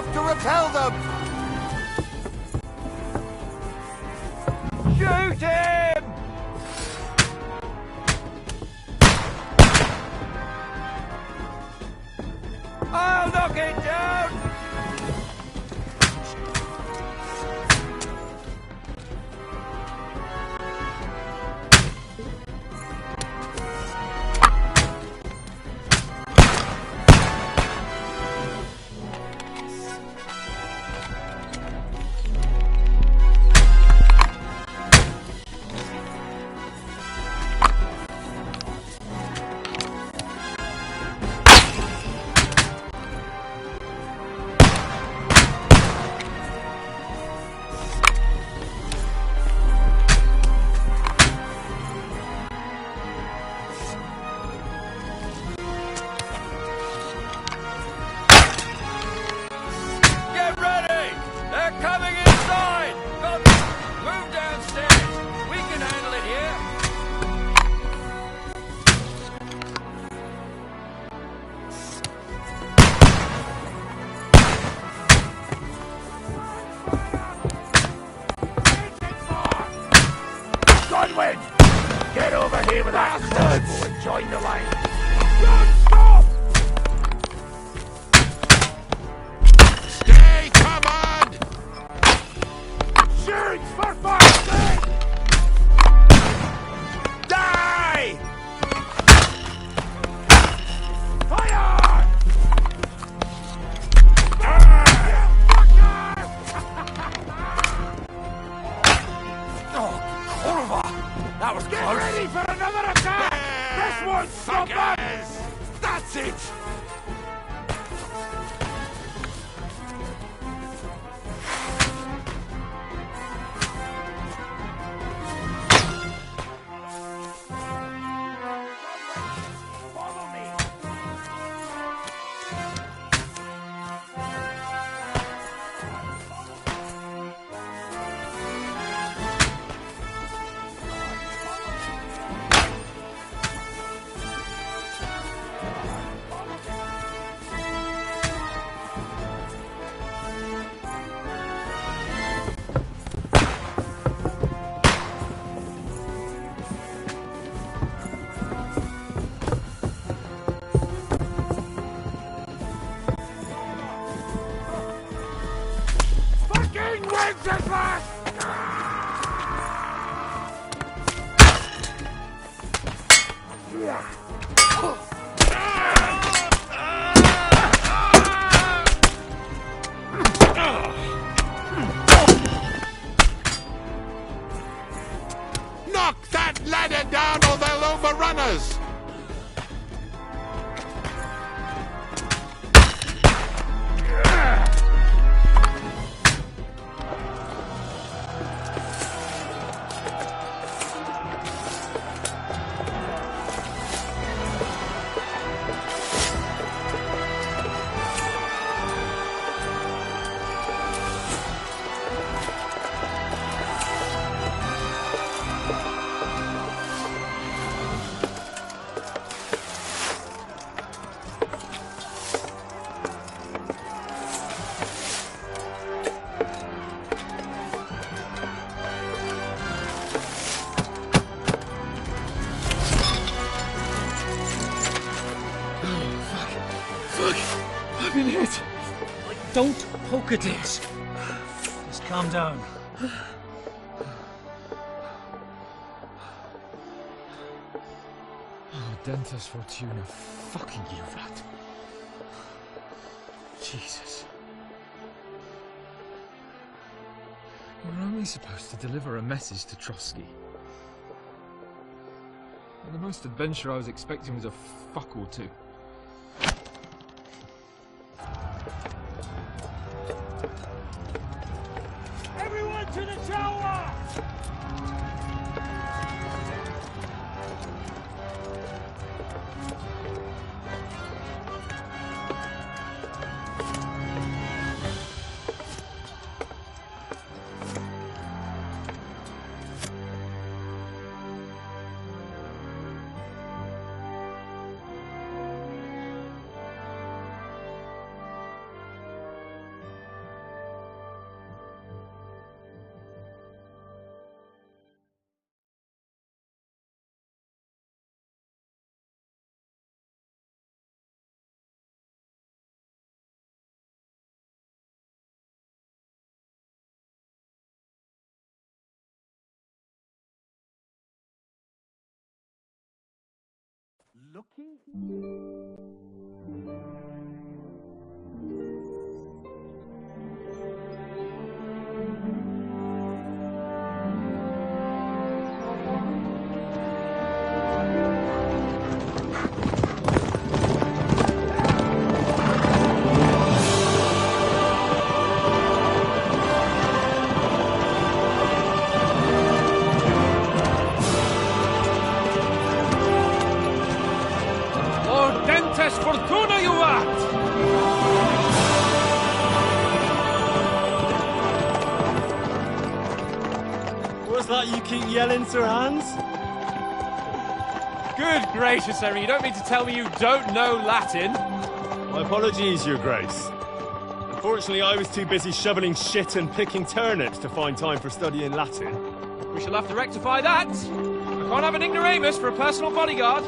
have to repel them! Shoot him! I'll knock it down! Get over here with that turbo and join the line! Don't stop! Stay covered! Shoot for fuck's sake! Die! Fire! That was close. Get ready for another attack! This won't stop us! That's it! Follow me! Wins at last! Knock that ladder down or they'll overrun us! I've been hit. Don't poke at it. Just calm down. Oh, Dentus Fortuna, fucking you, rat. Jesus. We're only supposed to deliver a message to Trotsky. And the most adventure I was expecting was a fuck or two. Everyone to the tower! looking? Fortuna juvat! What's that you keep yelling, Sir Hans? Good gracious, Henry, you don't mean to tell me you don't know Latin? My apologies, Your Grace. Unfortunately, I was too busy shoveling shit and picking turnips to find time for studying Latin. We shall have to rectify that. I can't have an ignoramus for a personal bodyguard.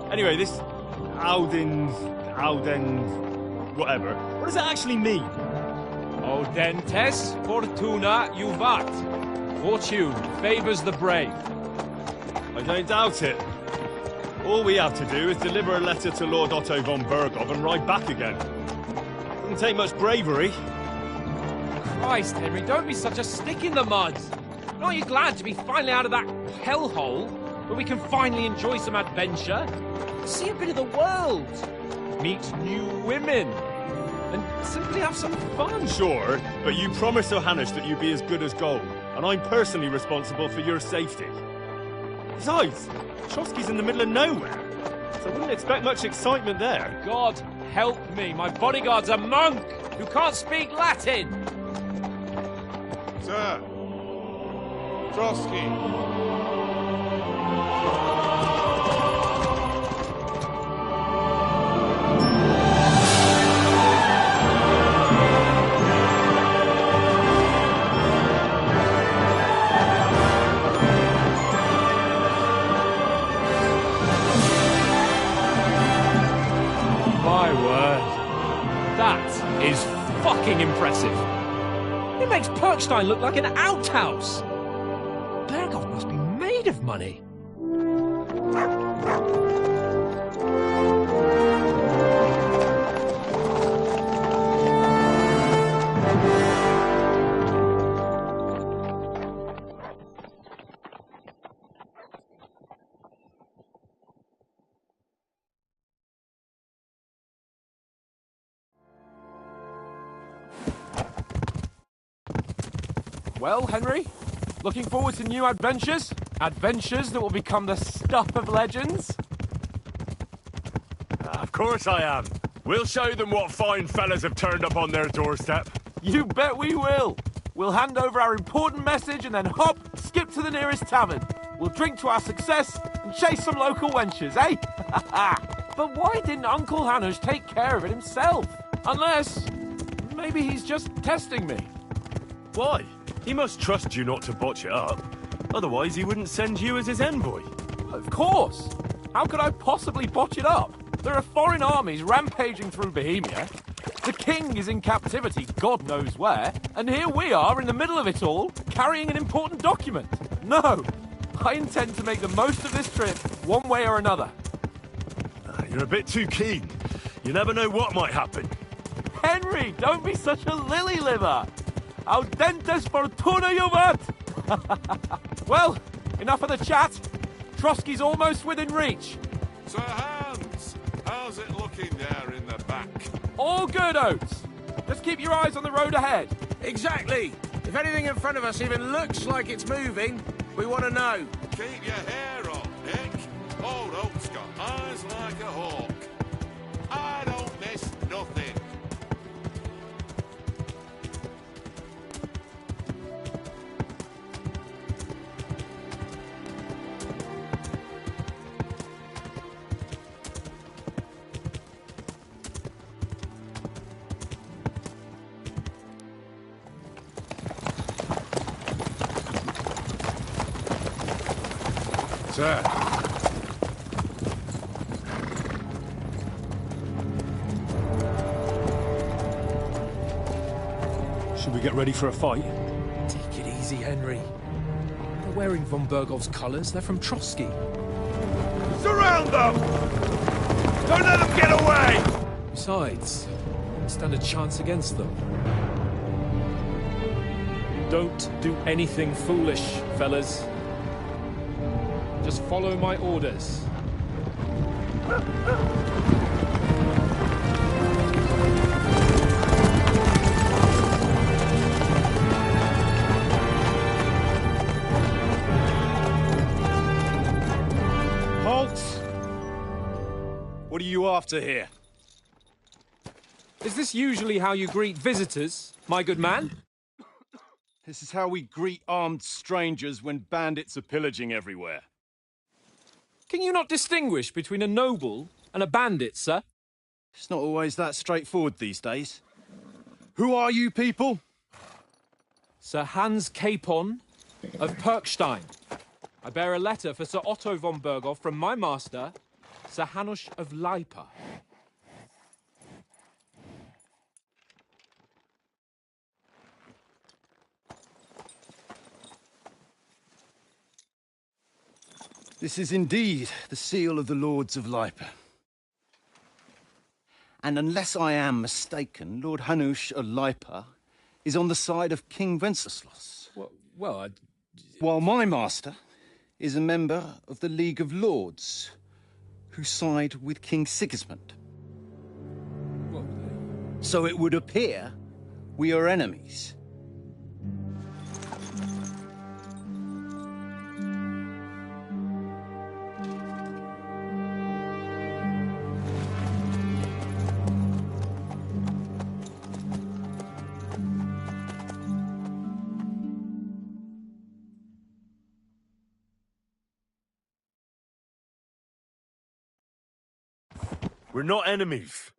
Anyway, this Audens, whatever. What does it actually mean? Audentes fortuna juvat. Fortune favours the brave. I don't doubt it. All we have to do is deliver a letter to Lord Otto von Bergov and ride back again. Doesn't take much bravery. Christ, Henry, don't be such a stick in the mud. Aren't you glad to be finally out of that hellhole, where we can finally enjoy some adventure? See a bit of the world, meet new women, and simply have some fun. Sure, but you promised Johannes that you'd be as good as gold, and I'm personally responsible for your safety. Besides, Trotsky's in the middle of nowhere, so I wouldn't expect much excitement there. God help me, my bodyguard's a monk who can't speak Latin. Sir, Trotsky. My word, that is fucking impressive. It makes Perkstein look like an outhouse. Bergov must be made of money. Well, Henry, looking forward to new adventures? Adventures that will become the stuff of legends? Of course I am. We'll show them what fine fellas have turned up on their doorstep. You bet we will. We'll hand over our important message and then hop, skip to the nearest tavern. We'll drink to our success and chase some local wenches, eh? But why didn't Uncle Hanush take care of it himself? Unless, maybe he's just testing me. Why? He must trust you not to botch it up. Otherwise, he wouldn't send you as his envoy. Of course. How could I possibly botch it up? There are foreign armies rampaging through Bohemia. The king is in captivity, God knows where. And here we are in the middle of it all, carrying an important document. No, I intend to make the most of this trip, one way or another. You're a bit too keen. You never know what might happen. Henry, don't be such a lily-liver. Audentes fortuna juvat! Well, enough of the chat. Trotsky's almost within reach. Sir Hans, how's it looking there in the back? All good, Oates. Just keep your eyes on the road ahead. Exactly. If anything in front of us even looks like it's moving, we want to know. Keep your hair on, Nick. Old Oak's got eyes like a hawk. I don't miss nothing. Sir. Should we get ready for a fight? Take it easy, Henry. They're wearing von Bergov's colours. They're from Trotsky. Surround them! Don't let them get away! Besides, I don't stand a chance against them. Don't do anything foolish, fellas. Just follow my orders. Halt! What are you after here? Is this usually how you greet visitors, my good man? This is how we greet armed strangers when bandits are pillaging everywhere. Can you not distinguish between a noble and a bandit, sir? It's not always that straightforward these days. Who are you people? Sir Hans Capon of Perkstein. I bear a letter for Sir Otto von Berghoff from my master, Sir Hanush of Lipa. This is indeed the seal of the Lords of Lipa. And unless I am mistaken, Lord Hanush of Lipa is on the side of King Wenceslas. Well, While my master is a member of the League of Lords, who side with King Sigismund. So it would appear we are enemies. We're not enemies.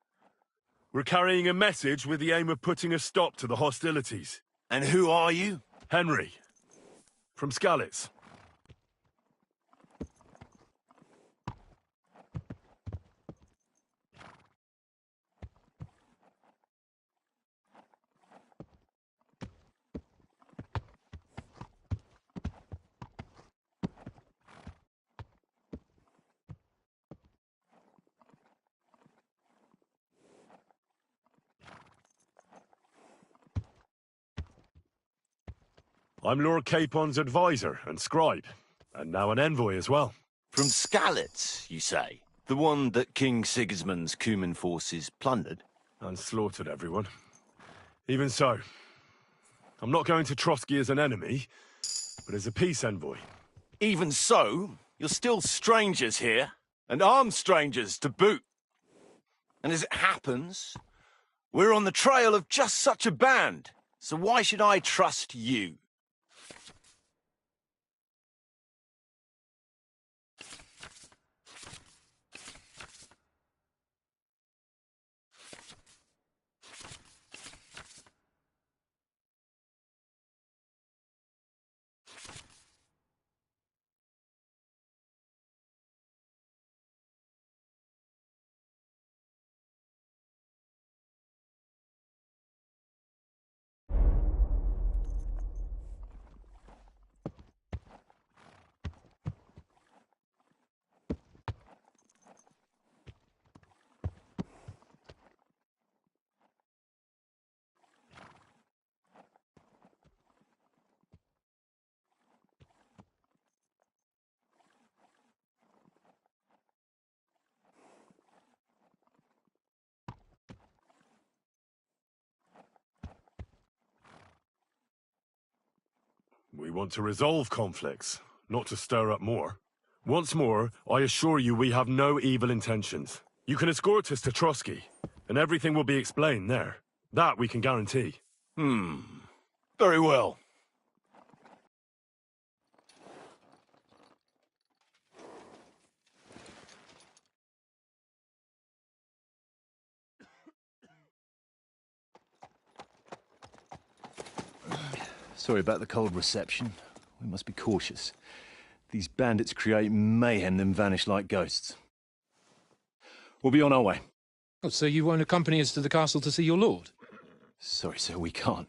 We're carrying a message with the aim of putting a stop to the hostilities. And who are you? Henry, from Skalitz. I'm Lord Capon's advisor and scribe, and now an envoy as well. From Skalitz, you say? The one that King Sigismund's Cuman forces plundered? And slaughtered everyone. Even so, I'm not going to Trotsky as an enemy, but as a peace envoy. Even so, you're still strangers here, and armed strangers to boot. And as it happens, we're on the trail of just such a band, so why should I trust you? We want to resolve conflicts, not to stir up more. Once more, I assure you we have no evil intentions. You can escort us to Trotsky, and everything will be explained there. That we can guarantee. Very well. Sorry about the cold reception. We must be cautious. These bandits create mayhem then vanish like ghosts. We'll be on our way. Oh, so you won't accompany us to the castle to see your lord? Sorry, sir, we can't.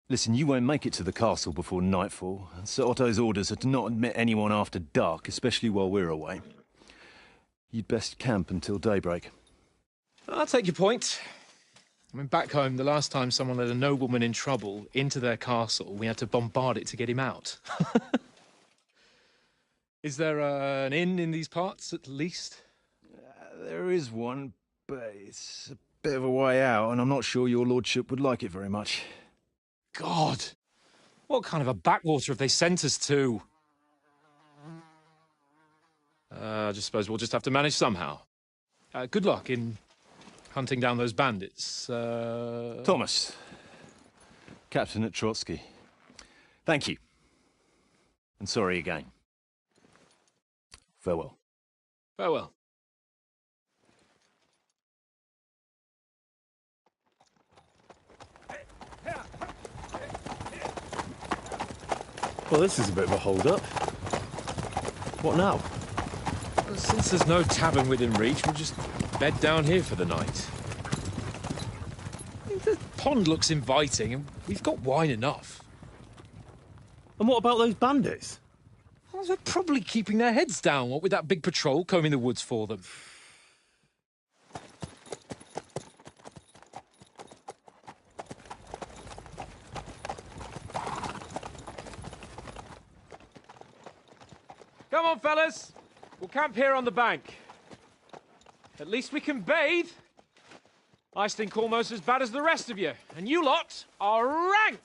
Listen, you won't make it to the castle before nightfall. Sir Otto's orders are to not admit anyone after dark, especially while we're away. You'd best camp until daybreak. I'll take your point. I mean, back home, the last time someone let a nobleman in trouble into their castle, we had to bombard it to get him out. Is there an inn in these parts, at least? There is one, but it's a bit of a way out, and I'm not sure your lordship would like it very much. God! What kind of a backwater have they sent us to? I just suppose we'll just have to manage somehow. Good luck in hunting down those bandits. Thomas, captain at Trotsky. Thank you. And sorry again. Farewell. Farewell. Well, this is a bit of a hold-up. What now? Well, since there's no tavern within reach, we'll just bed down here for the night. The pond looks inviting, and we've got wine enough. And what about those bandits? Well, they're probably keeping their heads down, what with that big patrol combing the woods for them. Come on, fellas. We'll camp here on the bank. At least we can bathe. I stink almost as bad as the rest of you, and you lot are rank.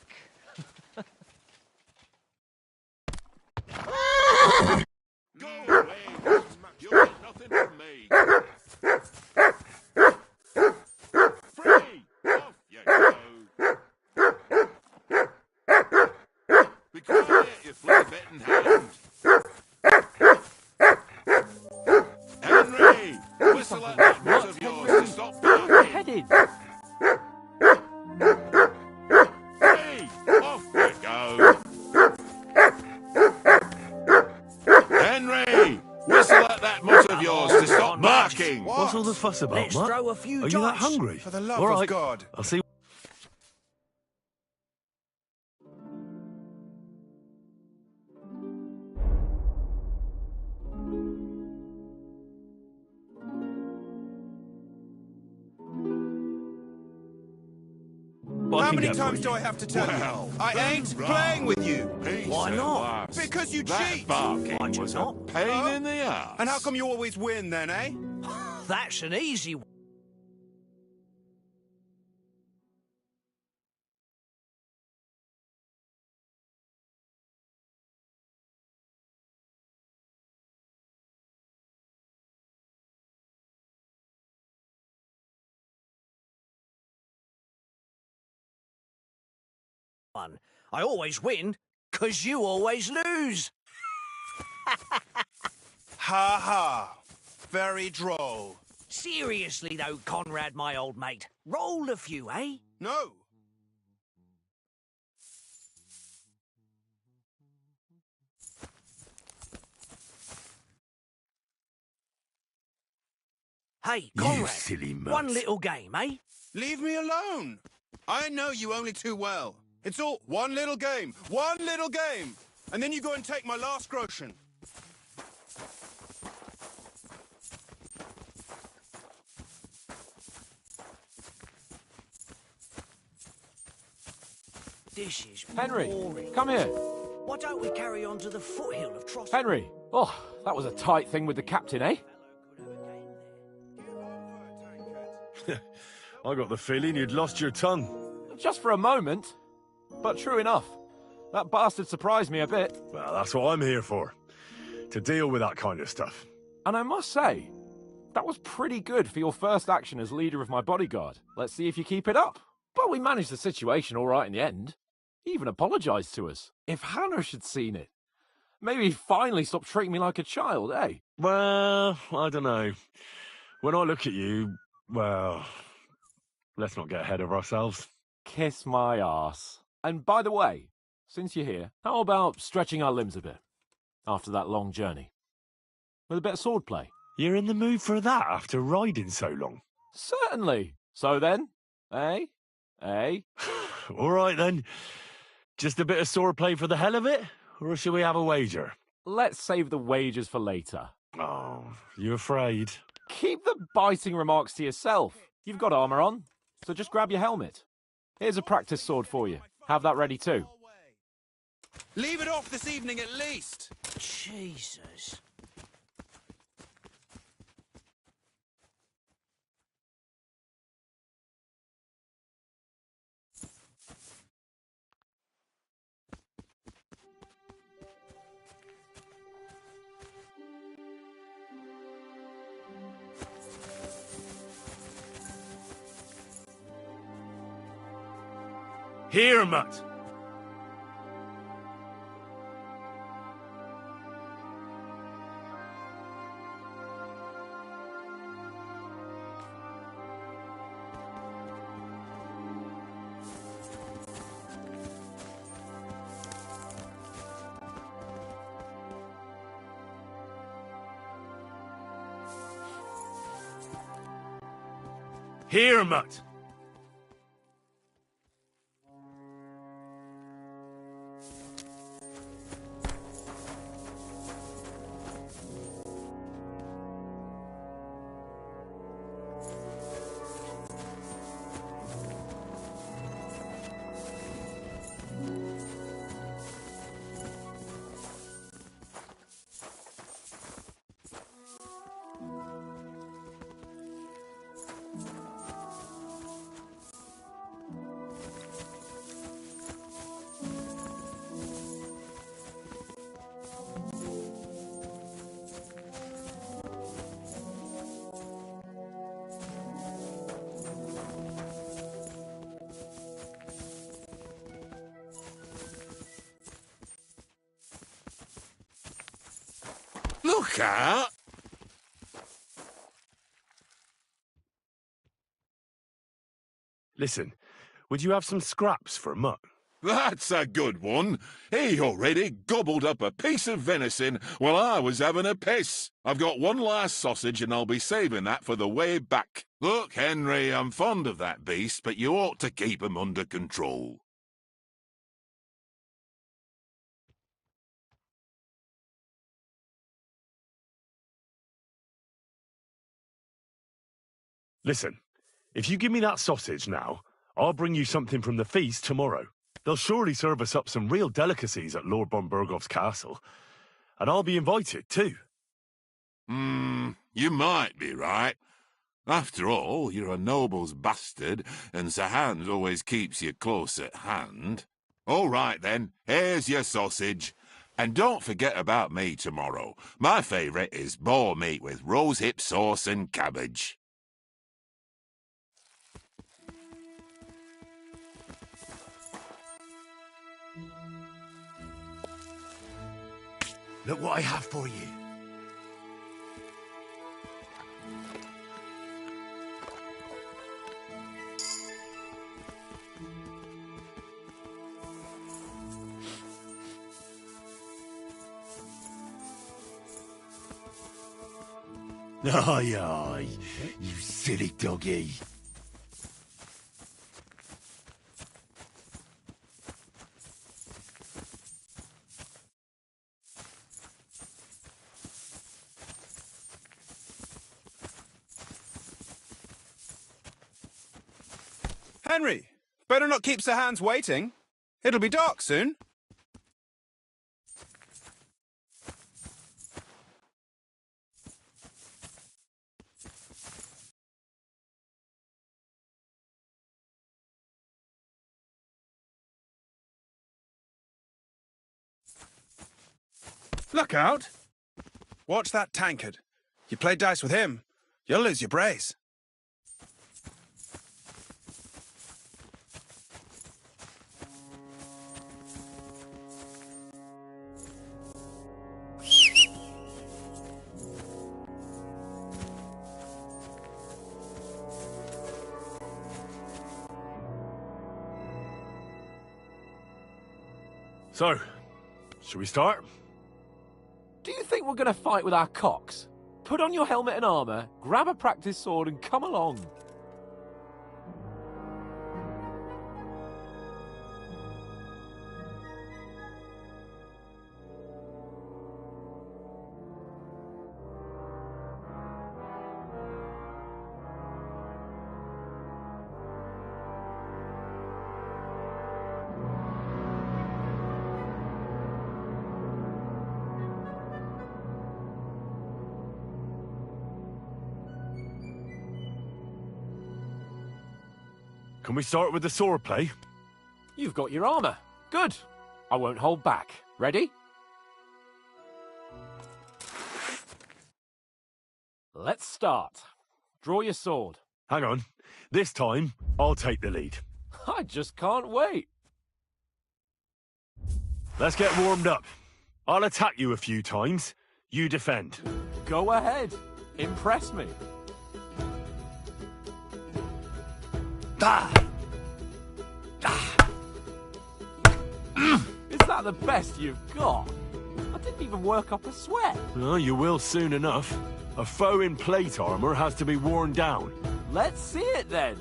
Go away. You want nothing from me. Free! Off you go. Be quiet, you flea-bitten hound. Henry! Whistle at that mutt of yours to stop barking. Headed. Free! Off you go. Henry! Whistle at that mutt of yours to stop barking. What's all the fuss about, Let's Mutt? throw a few Are you that hungry? For the love All right. of God. I'll see. How many times do I have to tell Well, you? I ain't wrong. playing with you. Peace Why and not? worse. Because you That cheat. barking Why'd you was not? a pain in the ass. And how come you always win then, eh? That's an easy one. I always win, 'cause you always lose. Ha ha. Very droll. Seriously, though, Conrad, my old mate. Roll a few, eh? No. Hey, You Conrad, silly mutt. one little game, eh? Leave me alone. I know you only too well. It's all one little game. One little game. And then you go and take my last groschen. This is Henry, boring. come here. Why don't we carry on to the foothill of Tross? Henry. Oh, that was a tight thing with the captain, eh? I got the feeling you'd lost your tongue. Just for a moment. But true enough. That bastard surprised me a bit. Well, that's what I'm here for. To deal with that kind of stuff. And I must say, that was pretty good for your first action as leader of my bodyguard. Let's see if you keep it up. But we managed the situation all right in the end. He even apologised to us. If Hanush had seen it. Maybe he'd finally stop treating me like a child, eh? Well, I don't know. When I look at you, well, let's not get ahead of ourselves. Kiss my arse. And by the way, since you're here, how about stretching our limbs a bit after that long journey? With a bit of swordplay? You're in the mood for that after riding so long? Certainly. So then, eh? Eh? All right then. Just a bit of swordplay for the hell of it? Or shall we have a wager? Let's save the wagers for later. Oh, you afraid? Keep the biting remarks to yourself. You've got armour on, so just grab your helmet. Here's a practice sword for you. Have that ready too. Leave it off this evening at least. Jesus. Here, Mutt! Here, Mutt! Look out! Listen, would you have some scraps for Mutt? That's a good one. He already gobbled up a piece of venison while I was having a piss. I've got one last sausage and I'll be saving that for the way back. Look, Henry, I'm fond of that beast, but you ought to keep him under control. Listen, if you give me that sausage now, I'll bring you something from the feast tomorrow. They'll surely serve us up some real delicacies at Lord von Bergoff's castle. And I'll be invited, too. You might be right. After all, you're a noble's bastard, and Sir Hans always keeps you close at hand. All right, then, here's your sausage. And don't forget about me tomorrow. My favourite is boar meat with rosehip sauce and cabbage. Look what I have for you. Aye, aye, you silly doggy. Henry, better not keep Sir Hans waiting. It'll be dark soon. Look out! Watch that tankard. You play dice with him, you'll lose your brace. So, shall we start? Do you think we're going to fight with our cocks? Put on your helmet and armour, grab a practice sword and come along. Can we start with the sword play? You've got your armor. Good. I won't hold back. Ready? Let's start. Draw your sword. Hang on. This time, I'll take the lead. I just can't wait. Let's get warmed up. I'll attack you a few times. You defend. Go ahead. Impress me. Is that the best you've got? I didn't even work up a sweat. Well, you will soon enough. A foe in plate armor has to be worn down. Let's see it then.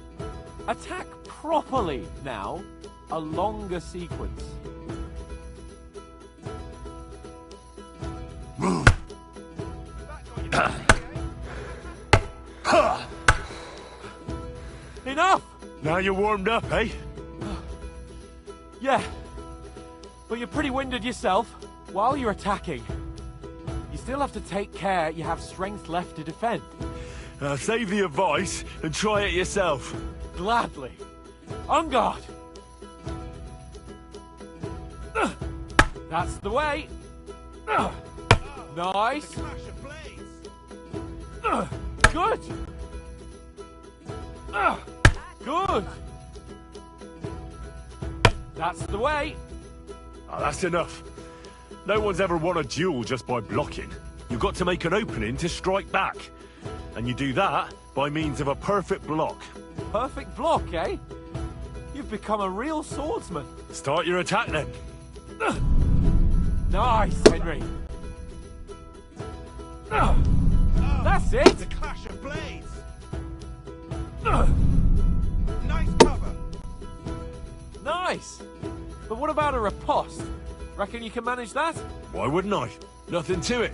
Attack properly now. A longer sequence. Enough! Now you're warmed up, eh? Yeah, but you're pretty winded yourself while you're attacking. You still have to take care you have strength left to defend. Save the advice and try it yourself. Gladly. On guard! That's the way. Nice. Good. Good. That's the way. Oh, that's enough. No one's ever won a duel just by blocking. You've got to make an opening to strike back. And you do that by means of a perfect block. Perfect block, eh? You've become a real swordsman. Start your attack then. Nice, Henry. That's it. The clash of blades. Nice cover. Nice. But what about a riposte? Reckon you can manage that? Why wouldn't I? Nothing to it.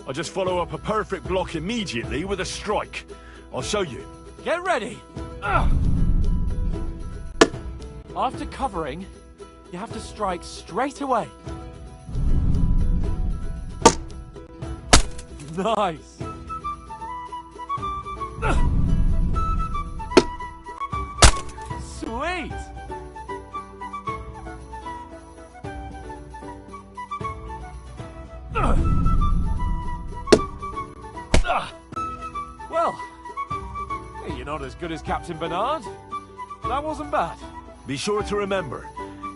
I just follow up a perfect block immediately with a strike. I'll show you. Get ready. After covering, you have to strike straight away. Nice. Sweet. Well, you're not as good as Captain Bernard. That wasn't bad. Be sure to remember,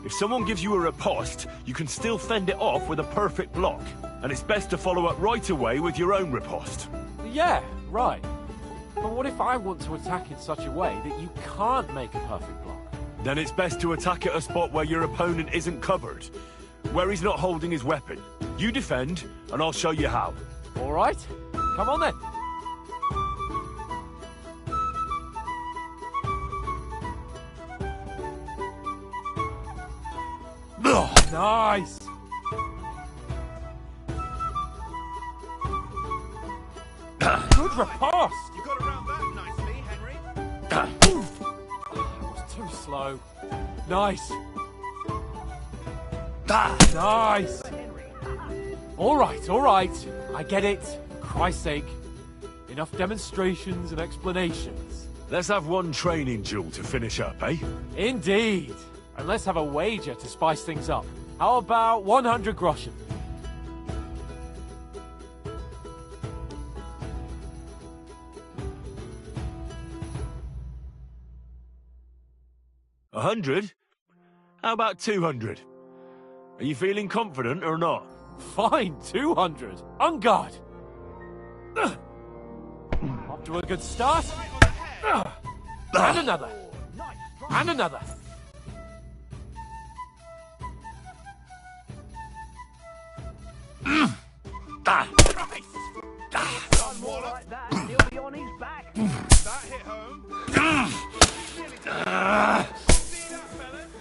if someone gives you a riposte, you can still fend it off with a perfect block. And it's best to follow up right away with your own riposte. Yeah, right. But what if I want to attack in such a way that you can't make a perfect block? Then it's best to attack at a spot where your opponent isn't covered, where he's not holding his weapon. You defend, and I'll show you how. All right, come on then. Nice. Good riposte. You got around that nicely, Henry. That was too slow. Nice. Nice. All right. I get it. For Christ's sake. Enough demonstrations and explanations. Let's have one training duel to finish up, eh? Indeed. And let's have a wager to spice things up. How about 100 groschen? $100? How about 200? Are you feeling confident or not? Fine, 200. On guard. Off to a good start. And another. And another. More like that, he'll be on his back. That hit home. Nearly done. See that, fellas?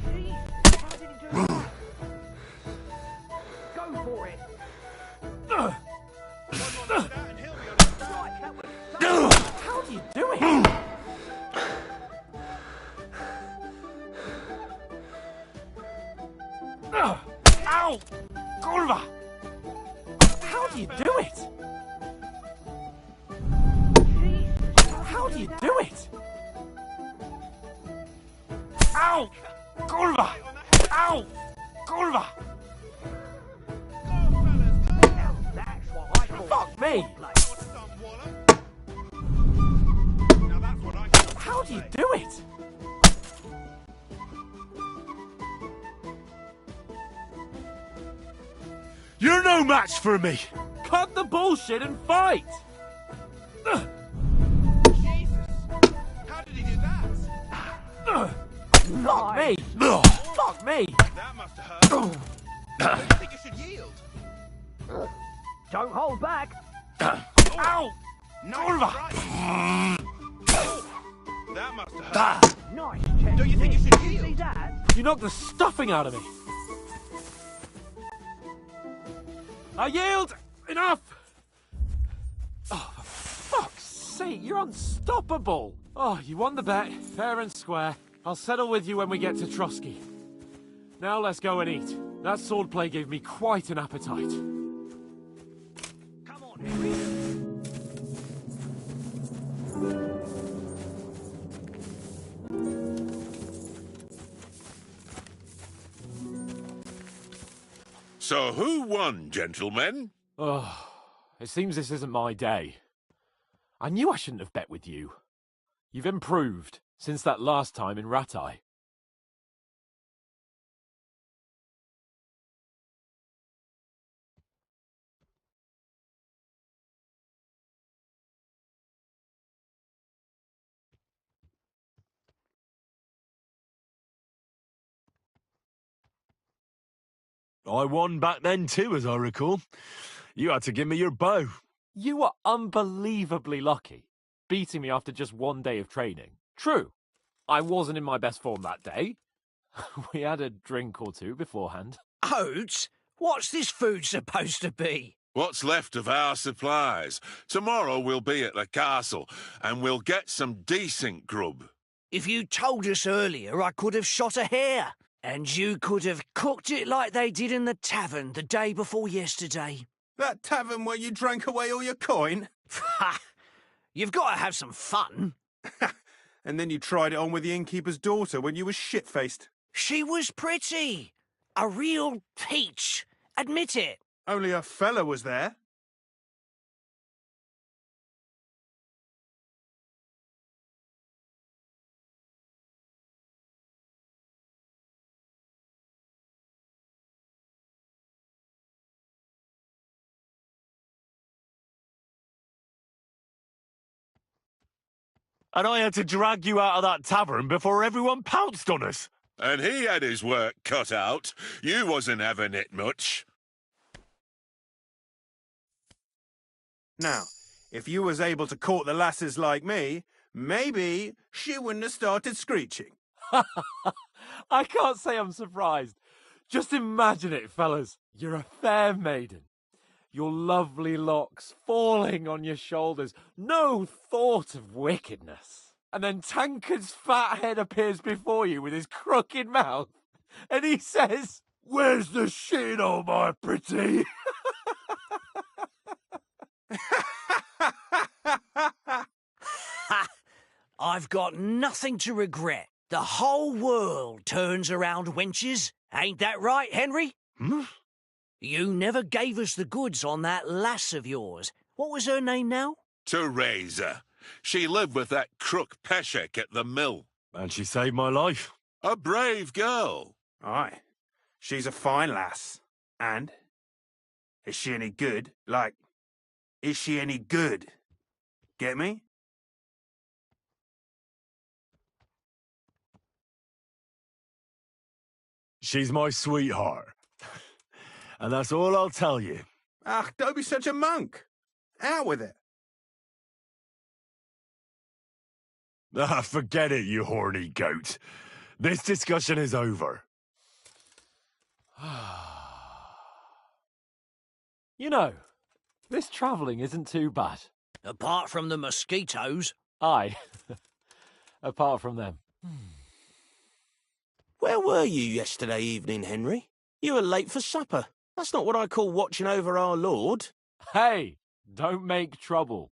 See? How did he do that? Go for it. One more like that and he'll be on his back. Right, that was How do you do it? Ow! Kurva! How do you do it? Ow! Kurva! Ow! Kurva! That's what I call Fuck me! How do you do it? You're no match for me! Cut the bullshit and fight! Jesus! How did he do that? Fuck me! Fuck me! That must have hurt. Don't you think you should yield? Don't hold back. Ow! Nice strike. That must have hurt. Nice check. Don't you think you should See yield? that? You knocked the stuffing out of me. I yield! Enough! Oh, for fuck's sake, you're unstoppable! Oh, you won the bet, fair and square. I'll settle with you when we get to Trotsky. Now let's go and eat. That swordplay gave me quite an appetite. Come on, Henry. So who won, gentlemen? Oh, it seems this isn't my day. I knew I shouldn't have bet with you. You've improved since that last time in Ratai. I won back then too, as I recall. You had to give me your bow. You were unbelievably lucky, beating me after just one day of training. True, I wasn't in my best form that day. We had a drink or two beforehand. Oats? What's this food supposed to be? What's left of our supplies? Tomorrow we'll be at the castle, and we'll get some decent grub. If you told us earlier, I could have shot a hare. And you could have cooked it like they did in the tavern the day before yesterday. That tavern where you drank away all your coin? Ha! You've got to have some fun. And then you tried it on with the innkeeper's daughter when you were shit-faced. She was pretty. A real peach. Admit it. Only a fella was there. And I had to drag you out of that tavern before everyone pounced on us. And he had his work cut out. You wasn't having it much. Now, if you was able to court the lasses like me, maybe she wouldn't have started screeching. I can't say I'm surprised. Just imagine it, fellas. You're a fair maiden. Your lovely locks falling on your shoulders. No thought of wickedness. And then Tankard's fat head appears before you with his crooked mouth. And he says, "Where's the shit, oh my pretty?" Ha! I've got nothing to regret. The whole world turns around wenches. Ain't that right, Henry? Hmm? You never gave us the goods on that lass of yours. What was her name now? Teresa. She lived with that crook Peshek at the mill. And she saved my life. A brave girl. Aye. She's a fine lass. And? Is she any good? Like, is she any good? Get me? She's my sweetheart. And that's all I'll tell you. Ah, don't be such a monk. Out with it. Ah, forget it, you horny goat. This discussion is over. You know, this travelling isn't too bad. Apart from the mosquitoes. Aye. Apart from them. Where were you yesterday evening, Henry? You were late for supper. That's not what I call watching over our Lord. Hey, don't make trouble.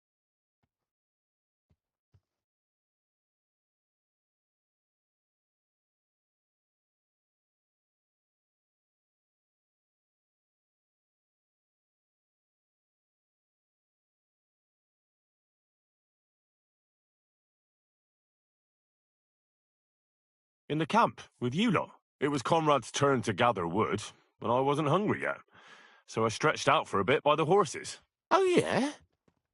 In the camp, with you lot. It was Conrad's turn to gather wood, and I wasn't hungry yet. So I stretched out for a bit by the horses. Oh, yeah?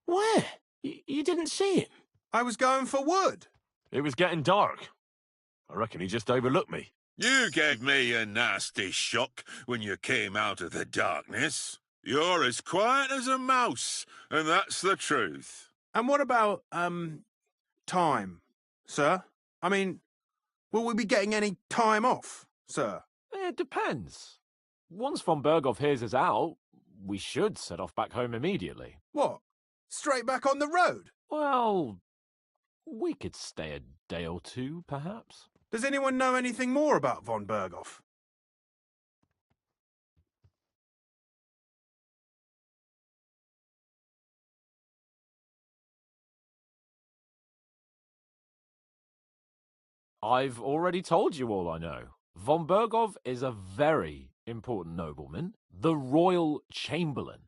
Where? You didn't see him? I was going for wood. It was getting dark. I reckon he just overlooked me. You gave me a nasty shock when you came out of the darkness. You're as quiet as a mouse, and that's the truth. And what about, time, sir? I mean, will we be getting any time off, sir? It depends. Once von Berghoff hears us out, we should set off back home immediately. What? Straight back on the road? Well, we could stay a day or two, perhaps. Does anyone know anything more about von Berghoff? I've already told you all I know. Von Berghoff is a very important nobleman, the royal chamberlain.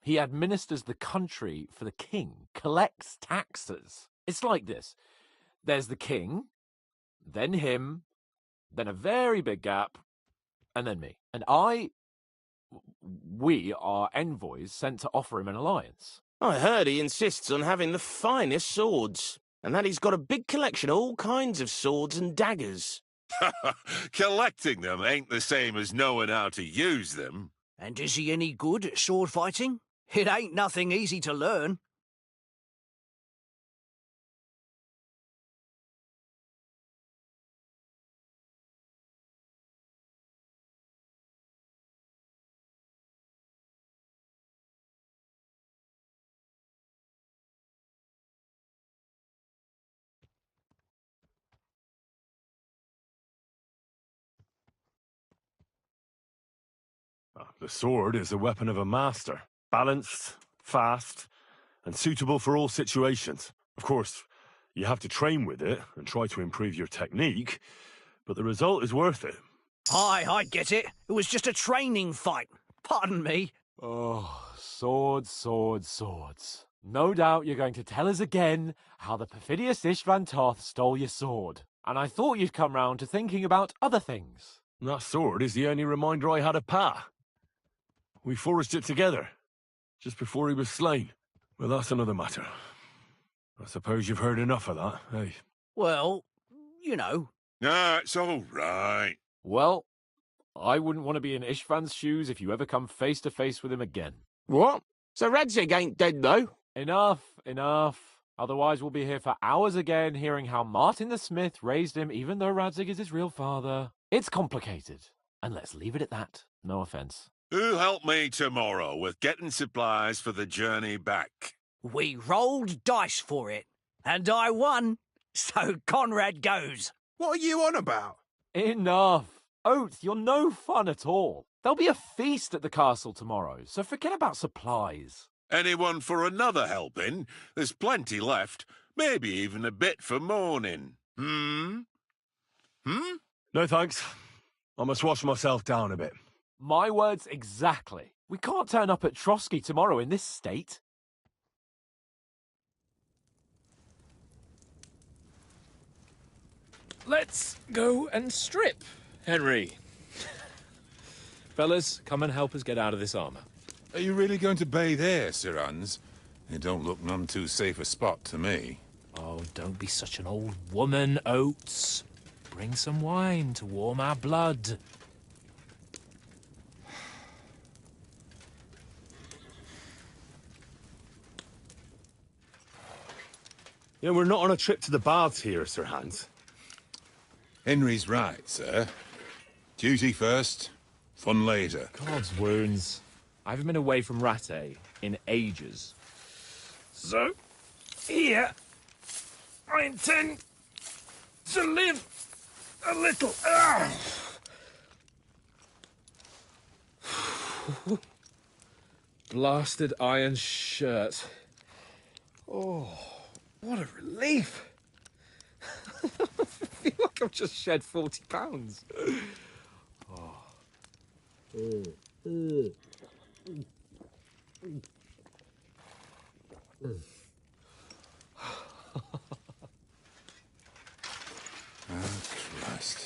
He administers the country for the king, collects taxes. It's like this. There's the king, then him, then a very big gap, and then me. And we are envoys sent to offer him an alliance. I heard he insists on having the finest swords, and that he's got a big collection of all kinds of swords and daggers. Collecting them ain't the same as knowing how to use them. And is he any good at sword fighting? It ain't nothing easy to learn. The sword is the weapon of a master. Balanced, fast, and suitable for all situations. Of course, you have to train with it and try to improve your technique, but the result is worth it. Aye, I get it. It was just a training fight. Pardon me. Oh, swords, swords, swords. No doubt you're going to tell us again how the perfidious Istvan Toth stole your sword. And I thought you'd come round to thinking about other things. That sword is the only reminder I had of Pa. We forged it together, just before he was slain. Well, that's another matter. I suppose you've heard enough of that, eh? Well, you know. Nah, it's all right. Well, I wouldn't want to be in Istvan's shoes if you ever come face to face with him again. What? So Radzig ain't dead, though? Enough, enough. Otherwise we'll be here for hours again hearing how Martin the Smith raised him even though Radzig is his real father. It's complicated. And let's leave it at that. No offence. Who'll help me tomorrow with getting supplies for the journey back? We rolled dice for it, and I won. So Conrad goes. What are you on about? Enough. Oath, you're no fun at all. There'll be a feast at the castle tomorrow, so forget about supplies. Anyone for another helping? There's plenty left. Maybe even a bit for morning. Hmm? No thanks. I must wash myself down a bit. My words exactly. We can't turn up at Trotsky tomorrow in this state. Let's go and strip, Henry. Fellas, come and help us get out of this armour. Are you really going to bathe here, Sir Hans? It don't look none too safe a spot to me. Oh, don't be such an old woman, Oates. Bring some wine to warm our blood. Yeah, we're not on a trip to the baths here, Sir Hans. Henry's right, sir. Duty first, fun later. God's wounds. I haven't been away from Rattay in ages. So, here, I intend to live a little. Blasted iron shirt. Oh, what a relief. I feel like I've just shed 40 pounds. Oh, Christ.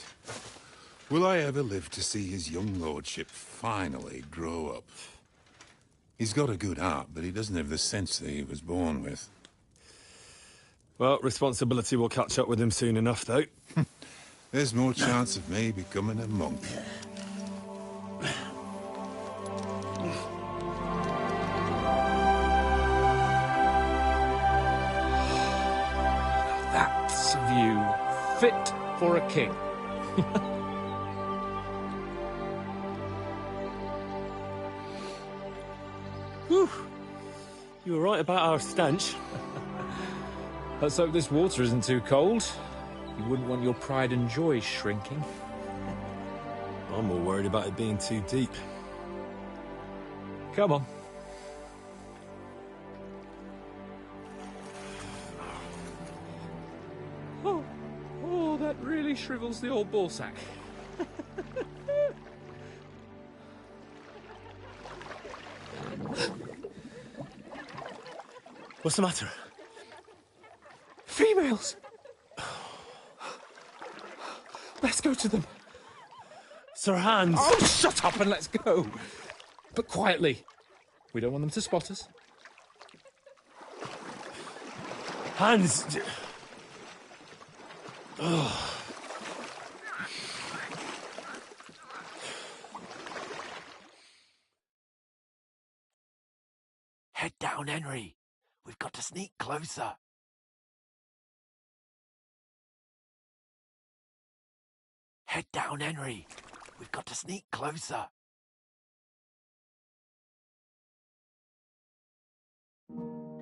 Will I ever live to see his young lordship finally grow up? He's got a good heart, but he doesn't have the sense that he was born with. Well, responsibility will catch up with him soon enough, though. There's more chance of me becoming a monk. That's a view fit for a king. Whew. You were right about our stench. Let's hope this water isn't too cold. You wouldn't want your pride and joy shrinking. I'm more worried about it being too deep. Come on. Oh, that really shrivels the old ball sack. What's the matter? Females! Let's go to them. Sir Hans! Oh, shut up and let's go. But quietly. We don't want them to spot us. Hans! Head down, Henry. We've got to sneak closer. Head down, Henry. We've got to sneak closer.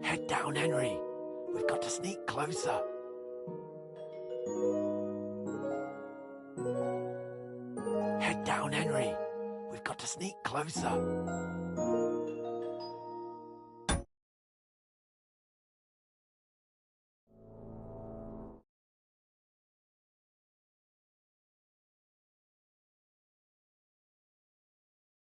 Head down, Henry. We've got to sneak closer. Head down, Henry. We've got to sneak closer.